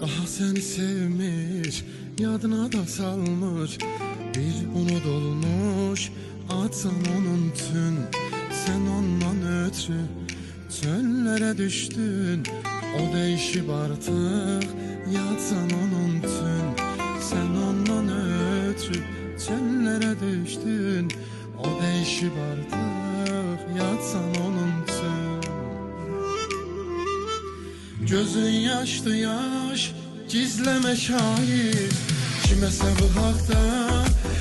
Daha seni sevmiş, yadına da salmış. Bir unut olmuş, atsan onun tün. Sen ondan ötürü çöllere düştün. O değişip artık yatsan onun tün. Sen ondan ötürü çöllere düştün. O değişip artık yatsan onun tün. Gözün yaşlı yaş, gizleme şair. Kimese bu hakta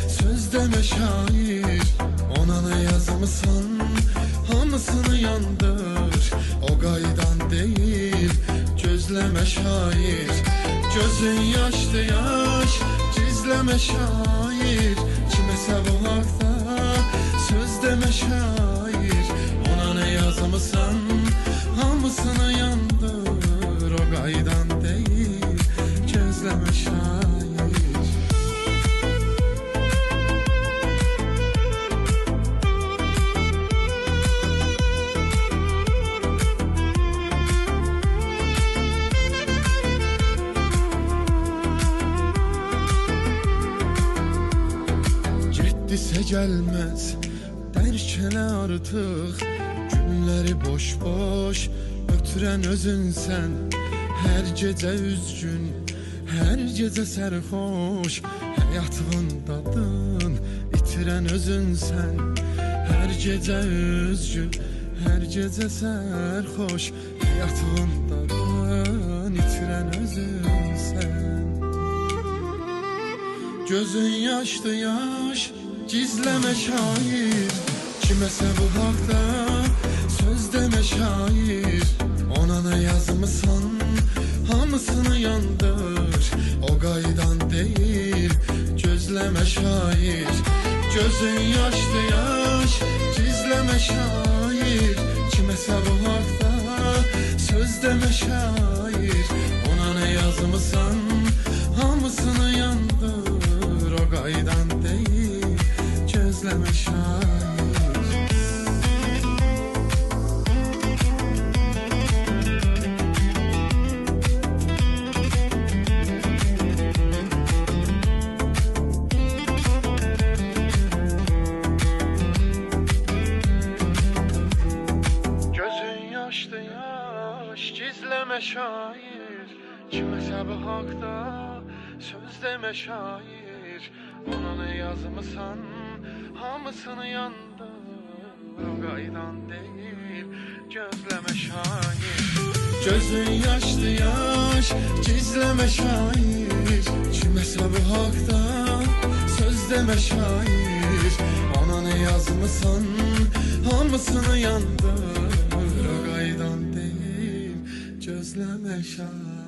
söz deme şair. Ona ne yazmışsan hamısını yandır. O gaydan değil, gözleme şair. Gözün yaşlı yaş, gizleme şair. Kimese bu hakta söz deme şair. Ona ne yazmışsan hamısını yandır. O gaydan değil, gözleme şair. Gittiyse gelmez, derk ele artık. Günleri boş boş ötüren özün sen. Her gece üzgün, her gece serhoş. Hayatın tadın itiren özün sen. Her gece üzgün, her gece serhoş. Hayatın tadın itiren özün sen. Gözün yaşlı yaş, gizleme şair. Kimese bu hakta söz deme şair. Ona ne yazmışsan hamısını yandır. O gaydan değil, gözleme şair. Gözün yaşlı yaş, gizleme şair. Kimese bu hakta söz deme şair. Ona ne yazmışsan hamısını yandır. O gaydan değil, gözleme şair. Yaşlı yaş, gizleme şair. Kimese bu hakta söz deme şair. Ona ne yazmışsan hamısını yandır. O gaydan değil, gözleme şair. Gözün yaşlı yaş, gizleme şair. Kimese bu hakta söz deme şair. Ona ne yazmışsan hamısını yandır. O gaydan değil, gözleme şair.